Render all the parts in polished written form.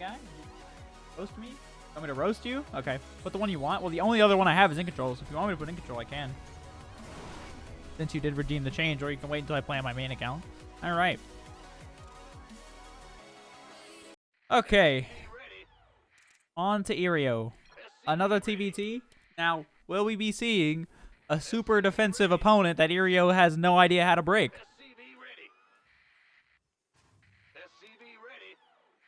guy? Roast me? Want me to roast you? Okay. Put the one you want. Well, the only other one I have is in control, so if you want me to put in control, I can. Since you did redeem the change, or you can wait until I play on my main account. All right. Okay. On to Eryo. Another TVT. Now, will we be seeing a super defensive opponent that Eryo has no idea how to break?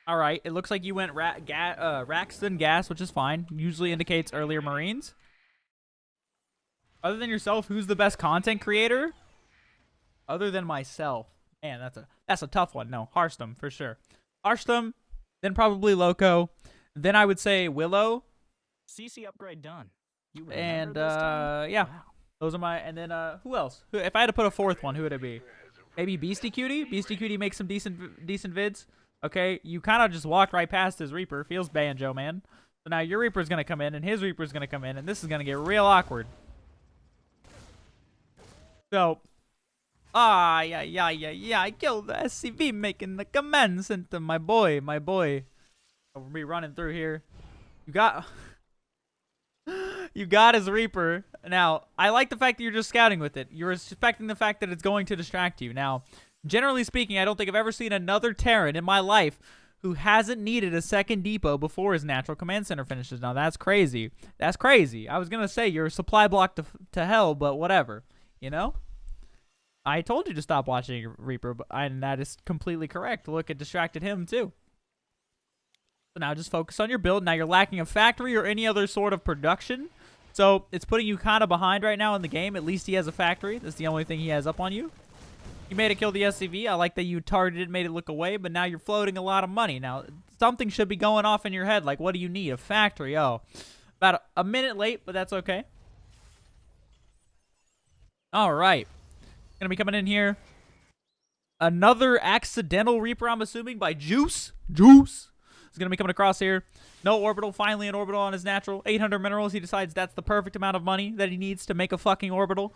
All right, it looks like you went Raxton Gas, which is fine. Usually indicates earlier Marines. Other than yourself, who's the best content creator? Other than myself. Man, that's a tough one. No, Hearthstone, for sure. Hearthstone, then probably Loco. Then I would say Willow. CC upgrade done. You and, yeah. Wow. Those are my... And then, who else? If I had to put a fourth one, who would it be? Maybe Beastie Cutie? Beastie Cutie makes some decent vids. Okay, you kind of just walked right past his Reaper. Feels Banjo, man. So now your Reaper's going to come in, and his Reaper's going to come in, and this is going to get real awkward. So, I killed the SCV making the command center, my boy. We'll be running through here. You got his Reaper. Now, I like the fact that you're just scouting with it. You're respecting the fact that it's going to distract you. Now, generally speaking, I don't think I've ever seen another Terran in my life who hasn't needed a second depot before his natural command center finishes. Now, that's crazy. That's crazy. I was going to say you're supply blocked to hell, but whatever. You know? I told you to stop watching Reaper, and that is completely correct. Look, it distracted him, too. So now just focus on your build. Now you're lacking a factory or any other sort of production. So it's putting you kind of behind right now in the game. At least he has a factory. That's the only thing he has up on you. You made it kill the SCV. I like that you targeted, made it look away, but now you're floating a lot of money. Now, something should be going off in your head. Like, what do you need? A factory. Oh, about a minute late, but that's okay. All right. Gonna be coming in here. Another accidental Reaper, I'm assuming, by Jooce. Jooce is gonna be coming across here. No orbital. Finally an orbital on his natural. 800 minerals. He decides that's the perfect amount of money that he needs to make a fucking orbital.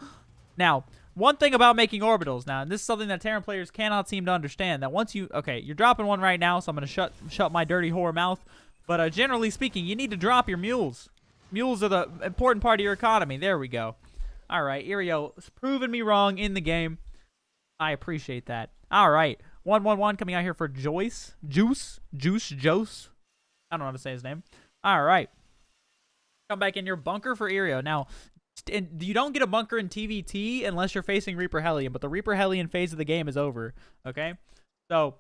Now, one thing about making orbitals now, and this is something that Terran players cannot seem to understand, that once you... Okay, you're dropping one right now, so I'm going to shut my dirty whore mouth. But generally speaking, you need to drop your mules. Mules are the important part of your economy. There we go. All right, Eryo has proven me wrong in the game. I appreciate that. All right, 111 coming out here for Jooce. Jooce. I don't know how to say his name. All right. Come back in your bunker for Eryo. Now... And you don't get a bunker in TVT unless you're facing Reaper Hellion, but the Reaper Hellion phase of the game is over, okay? So,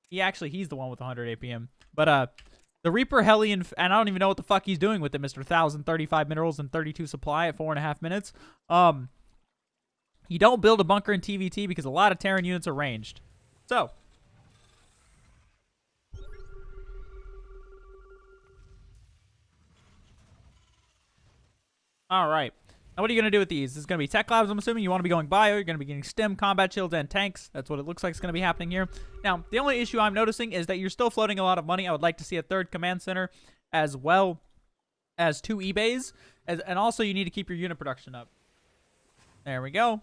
he's the one with 100 APM. But, the Reaper Hellion, and I don't even know what the fuck he's doing with it, Mr. 1,035 minerals and 32 supply at 4.5 minutes. You don't build a bunker in TVT because a lot of Terran units are ranged. So, all right. Now, what are you going to do with these? This is going to be tech labs, I'm assuming. You want to be going bio. You're going to be getting stim, combat shields, and tanks. That's what it looks like is going to be happening here. Now, the only issue I'm noticing is that you're still floating a lot of money. I would like to see a third command center as well as 2 eBays. And also, you need to keep your unit production up. There we go.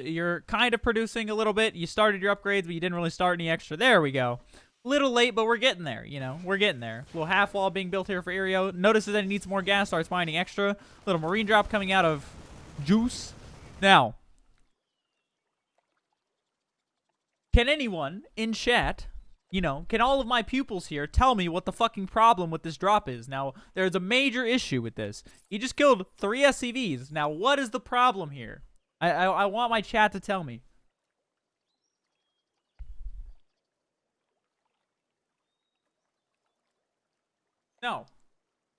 You're kind of producing a little bit. You started your upgrades, but you didn't really start any extra. There we go. Little late, but we're getting there, you know. We're getting there. Little half wall being built here for Eryo. Notices that he needs more gas, starts finding extra. Little marine drop coming out of Jooce. Now, can anyone in chat, you know, can all of my pupils here tell me what the fucking problem with this drop is? Now, there's a major issue with this. He just killed 3 SCVs. Now, what is the problem here? I want my chat to tell me. No.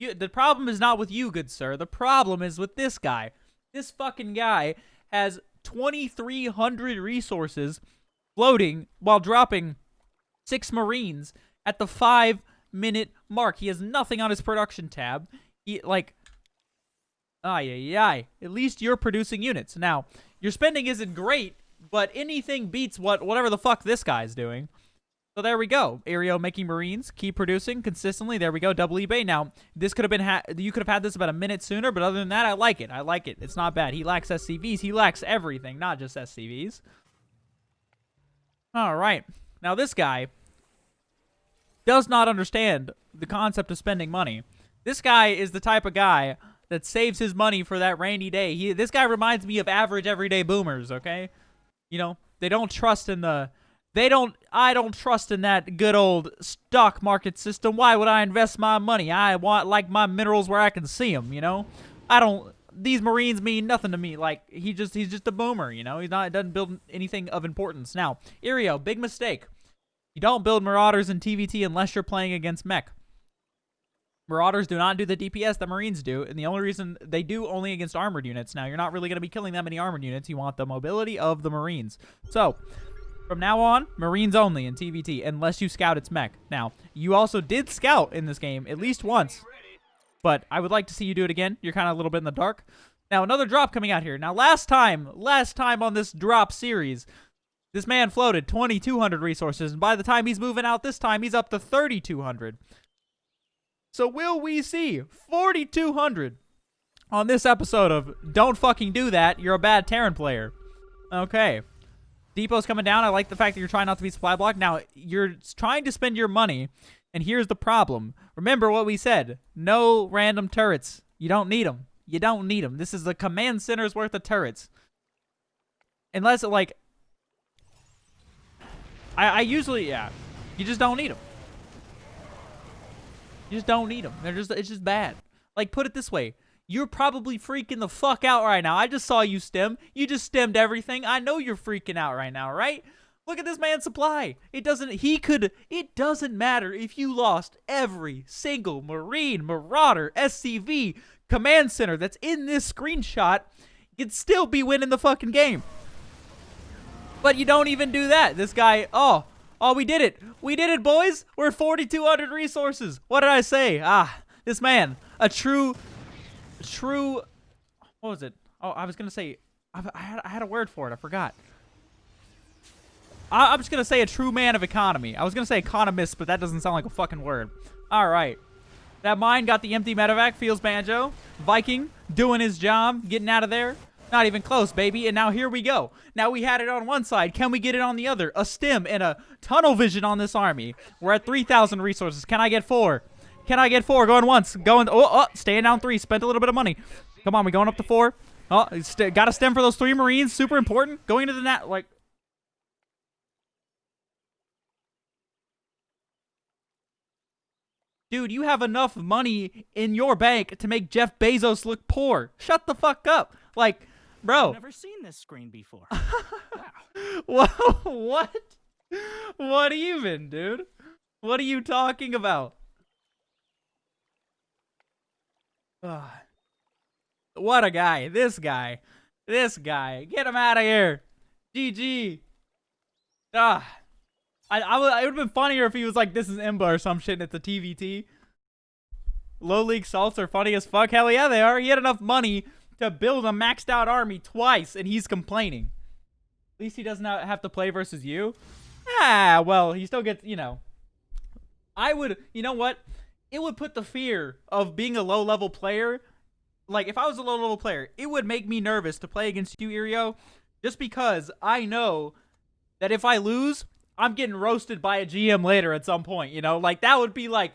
The problem is not with you, good sir. The problem is with this guy. This fucking guy has 2,300 resources floating while dropping 6 Marines at the 5-minute mark. He has nothing on his production tab. At least you're producing units. Now, your spending isn't great, but anything beats whatever the fuck this guy's doing. So there we go. Eryo making Marines, keep producing consistently. There we go, double eBay. Now, this could have been, you could have had this about a minute sooner, but other than that, I like it. I like it. It's not bad. He lacks SCVs. He lacks everything, not just SCVs. All right. Now, this guy, does not understand the concept of spending money. This guy is the type of guy that saves his money for that rainy day. This guy reminds me of average everyday boomers, okay? You know, they don't trust in the... I don't trust in that good old stock market system. Why would I invest my money? I want, like, my minerals where I can see them, you know? These Marines mean nothing to me. Like, he's just a boomer, you know? Doesn't build anything of importance. Now, Eryo, big mistake. You don't build Marauders in TVT unless you're playing against mech. Marauders do not do the DPS that Marines do, and the only reason they do only against armored units. Now, you're not really going to be killing that many armored units. You want the mobility of the Marines. So, from now on, Marines only in TVT, unless you scout its mech. Now, you also did scout in this game at least once, but I would like to see you do it again. You're kind of a little bit in the dark. Now, another drop coming out here. Now, last time on this drop series, this man floated 2,200 resources, and by the time he's moving out this time, he's up to 3,200. So will we see 4,200 on this episode of Don't Fucking Do That, You're a Bad Terran Player? Okay. Depot's coming down. I like the fact that you're trying not to be supply blocked. Now, you're trying to spend your money, and here's the problem. Remember what we said. No random turrets. You don't need them. You don't need them. This is the command center's worth of turrets. Unless, like... I usually, yeah. You just don't need them. You just don't need them. It's just bad. Like, put it this way. You're probably freaking the fuck out right now. I just saw you stem. You just stemmed everything. I know you're freaking out right now, right? Look at this man's supply. It doesn't matter if you lost every single Marine, Marauder, SCV, command center that's in this screenshot. You'd still be winning the fucking game. But you don't even do that. This guy, oh, we did it. We did it, boys. We're at 4,200 resources. What did I say? This man, a true, what was it? Oh, I was going to say, I had a word for it. I forgot. I'm just going to say a true man of economy. I was going to say economist, but that doesn't sound like a fucking word. All right. That mine got the empty medevac. Feels Banjo. Viking doing his job. Getting out of there. Not even close, baby. And now here we go. Now we had it on one side. Can we get it on the other? A stem and a tunnel vision on this army. We're at 3,000 resources. Can I get 4? Can I get 4? Going once. Going. Oh, staying down 3. Spent a little bit of money. Come on, we going up to 4. Oh, got a stem for those 3 Marines. Super important. Going into the net. Like. Dude, you have enough money in your bank to make Jeff Bezos look poor. Shut the fuck up. Like, bro. I've never seen this screen before. Wow. What? What even, dude? What are you talking about? What a guy. This guy. Get him out of here. GG. It would have been funnier if he was like, this is Imba or some shit and it's a TVT. Low league salts are funny as fuck. Hell yeah, they are. He had enough money to build a maxed out army twice and he's complaining. At least he doesn't have to play versus you. Well, he still gets, you know. You know what? It would put the fear of being a low level player. Like, if I was a low level player, it would make me nervous to play against you, Eryo. Just because I know that if I lose, I'm getting roasted by a GM later at some point, you know? Like, that would be like,